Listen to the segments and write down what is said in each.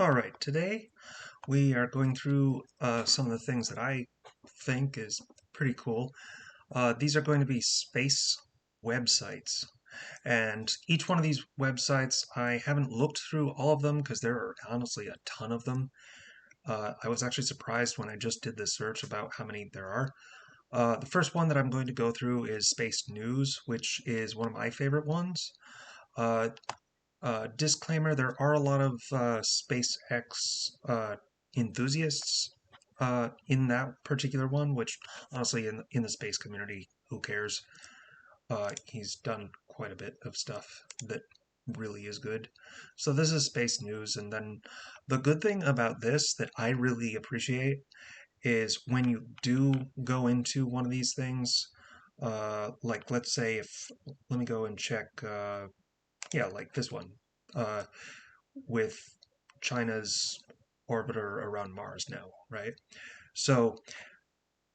Alright, today we are going through some of the things that I think is pretty cool. These are going to be space websites. And each one of these websites, I haven't looked through all of them because there are honestly a ton of them. I was actually surprised when I just did this search about how many there are. The first one that I'm going to go through is Space News, which is one of my favorite ones. Uh, Disclaimer, there are a lot of SpaceX enthusiasts in that particular one, which honestly, in the space community, who cares? He's done quite a bit of stuff that really is good. So this is Space News, and then the good thing about this that I really appreciate is when you do go into one of these things, like let's say if, let me go and check, yeah, like this one. Uh, with China's orbiter around Mars now, right? So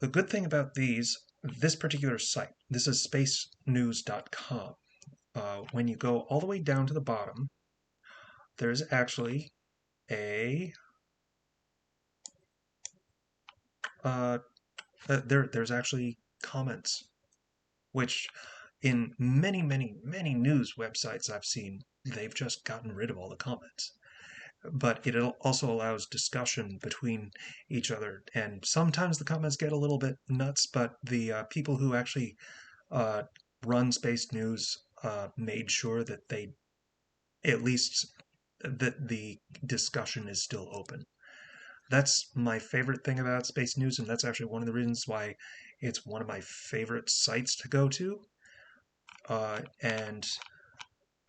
the good thing about this particular site, this is spacenews.com. When you go all the way down to the bottom, there's actually a uh, there's actually comments, which in many news websites I've seen, they've just gotten rid of all the comments. But it also allows discussion between each other. And sometimes the comments get a little bit nuts, but the people who actually uh, run Space News made sure that they at least that the discussion is still open. That's my favorite thing about Space News, and that's actually one of the reasons why it's one of my favorite sites to go to. And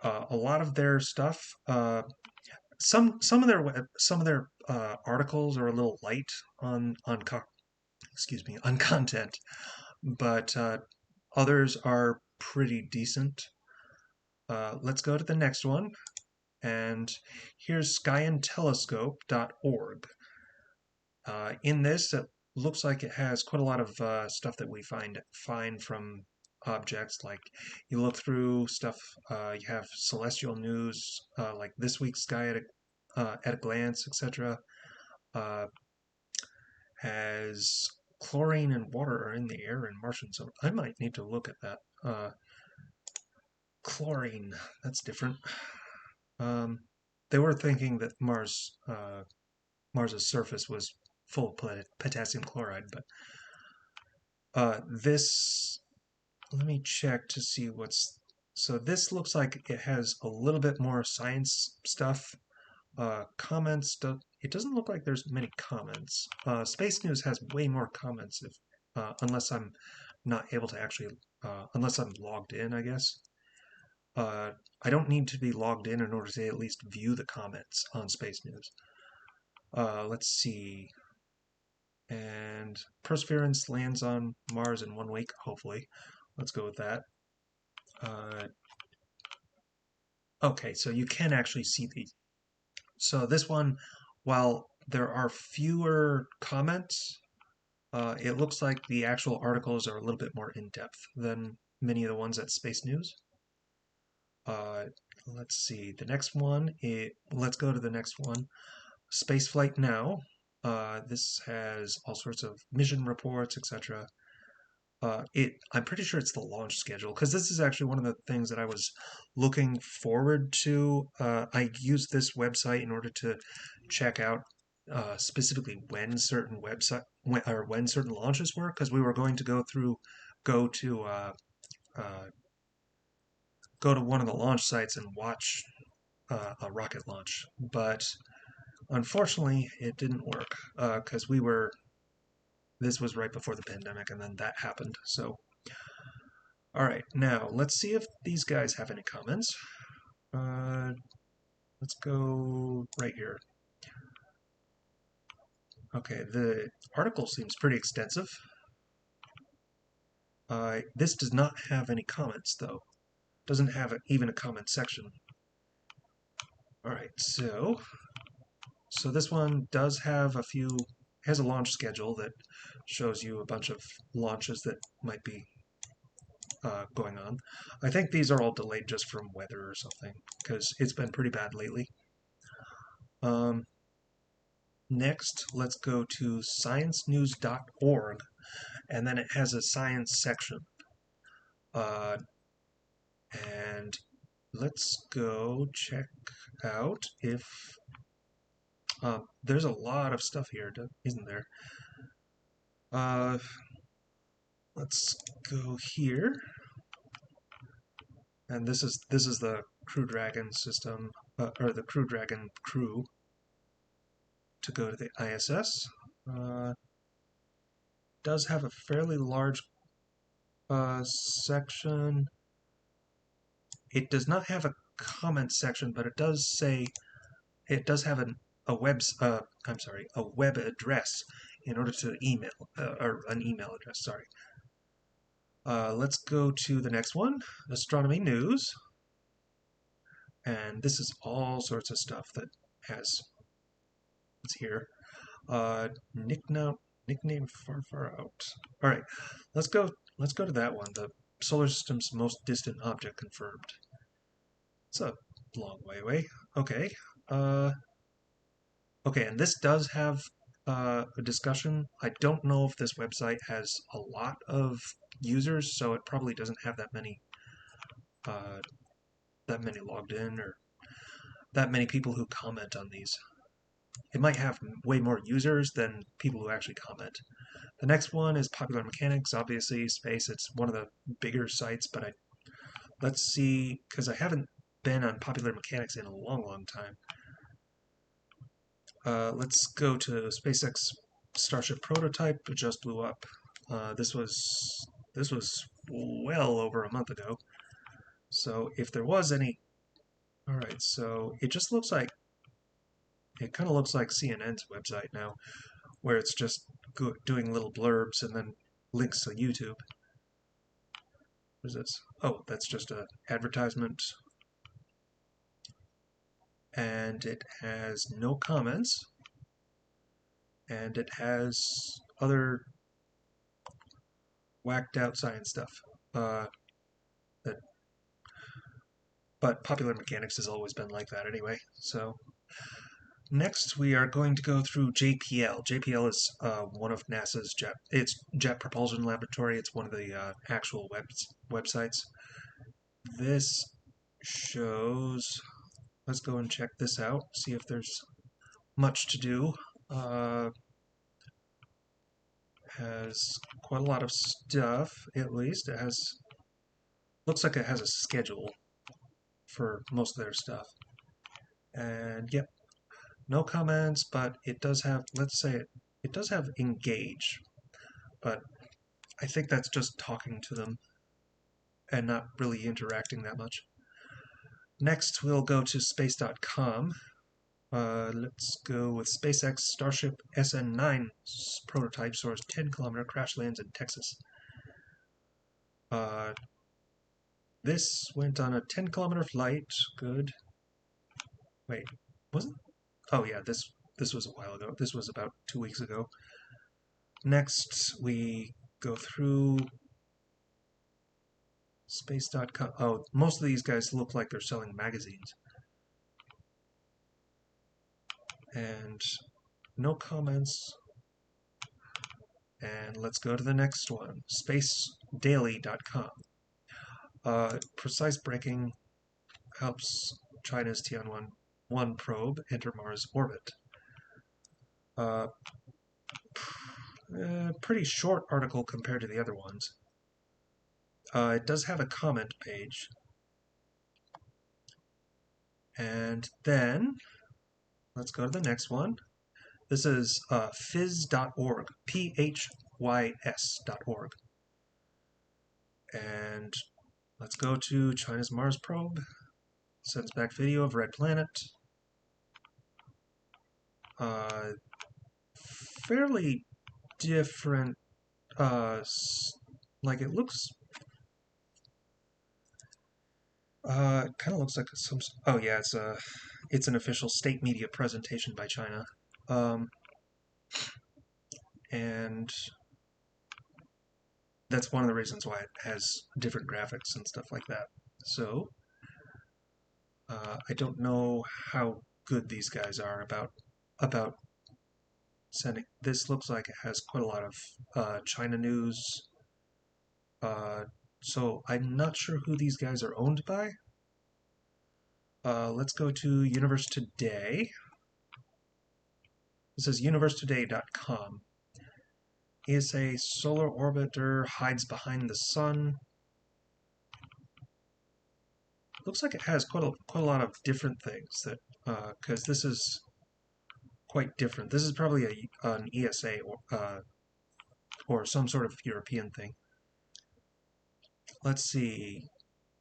a lot of their stuff, some of their articles are a little light excuse me, on content, but others are pretty decent. Let's go to the next one, and here's skyandtelescope.org. In this, it looks like it has quite a lot of stuff that we find from objects. Like you look through stuff, you have celestial news, like this week's sky at a glance, etc. Uh, has chlorine and water are in the air in Martian zone. I might need to look at that. Chlorine, that's different. Um, they were thinking that Mars's surface was full of potassium chloride, but this, let me check to see what's. So this looks like it has a little bit more science stuff. Comments, it doesn't look like there's many comments. Space News has way more comments unless I'm not able to actually, unless I'm logged in, I guess. Uh, I don't need to be logged in order to at least view the comments on Space News. Let's see. And Perseverance lands on Mars in 1 week, hopefully. Let's go with that. Uh, okay, so you can actually see these. So this one, while there are fewer comments, it looks like the actual articles are a little bit more in depth than many of the ones at Space News. Let's see, the next one, let's go to the next one. Spaceflight Now. This has all sorts of mission reports, etc. I'm pretty sure it's the launch schedule because this is actually one of the things that I was looking forward to. I used this website in order to check out specifically when certain when certain launches were because we were going to go to uh, uh, go to one of the launch sites and watch a rocket launch, but unfortunately it didn't work because we were. This was right before the pandemic, and then that happened. So all right, now let's see if these guys have any comments. Uh, let's go right here. Okay, the article seems pretty extensive. This does not have any comments, though. Doesn't have even a comment section. All right, so this one does have has a launch schedule that shows you a bunch of launches that might be going on. I think these are all delayed just from weather or something because it's been pretty bad lately. Um, Next, let's go to sciencenews.org, and then it has a science section. Uh, and let's go check out if there's a lot of stuff here, isn't there? Uh, let's go here, and this is the Crew Dragon system, or the Crew Dragon crew to go to the ISS. Does have a fairly large section. It does not have a comment section, but it does say it does have a web address in order to email or an email address. Sorry. Let's go to the next one, astronomy news, and this is all sorts of stuff that has it's here. Nickname far out. All right, let's go. Let's go to that one. The solar system's most distant object confirmed. It's a long way away. Okay. Uh, okay, and this does have a discussion. I don't know if this website has a lot of users, so it probably doesn't have uh, that many logged in or that many people who comment on these. It might have way more users than people who actually comment. The next one is Popular Mechanics. Obviously, space. It's one of the bigger sites, but let's see because I haven't been on Popular Mechanics in a long time. Let's go to SpaceX Starship prototype. It just blew up. This was well over a month ago. So if there was any, all right. So it just looks like it kind of looks like CNN's website now, where it's just doing little blurbs and then links to YouTube. What is this? Oh, that's just an advertisement. And it has no comments. And it has other whacked out science stuff. That, but Popular Mechanics has always been like that anyway. So next we are going to go through JPL. JPL is one of NASA's Jet Propulsion Laboratory. It's one of the actual websites. This shows. Let's go and check this out. See if there's much to do. Has quite a lot of stuff. At least it has. Looks like it has a schedule for most of their stuff. And yep, no comments, but it does have, let's say it does have engage, but I think that's just talking to them and not really interacting that much. Next, we'll go to space.com. Let's go with SpaceX Starship SN9 prototype soars 10-kilometer crash lands in Texas. This went on a 10-kilometer flight. Good. Wait, was it? Oh yeah, this was a while ago. This was about 2 weeks ago. Next, we go through space.com. Oh, most of these guys look like they're selling magazines. And no comments. And let's go to the next one, spacedaily.com. Precise braking helps China's Tianwen-1 probe enter Mars orbit. Pretty short article compared to the other ones. It does have a comment page. And then, let's go to the next one. This is phys.org, phys.org. And let's go to China's Mars probe. Sends back video of red planet. Fairly different, like it looks, it kind of looks like some, oh yeah, it's an official state media presentation by China. And that's one of the reasons why it has different graphics and stuff like that. So, I don't know how good these guys are about sending. This looks like it has quite a lot of China news. Uh, so I'm not sure who these guys are owned by. Let's go to Universe Today. This is universetoday.com. Is a solar orbiter, hides behind the sun. Looks like it has quite a lot of different things that, because this is quite different. This is probably an ESA or some sort of European thing. Let's see.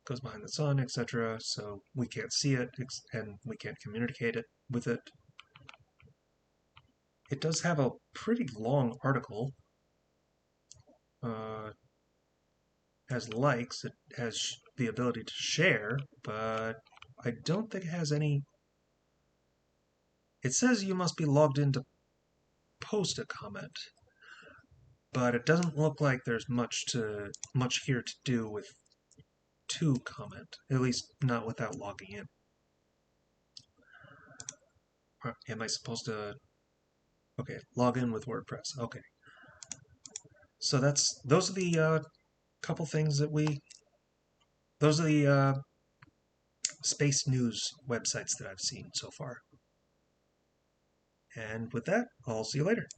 Goes behind the sun, etc. So we can't see it and we can't communicate it with it. It does have a pretty long article. Has likes, it has the ability to share, but I don't think it has any. It says you must be logged in to post a comment, but it doesn't look like there's much here to do with to comment, at least not without logging in. Am I supposed to? Okay, log in with WordPress. Okay, so those are the couple things that those are the space news websites that I've seen so far. And with that, I'll see you later.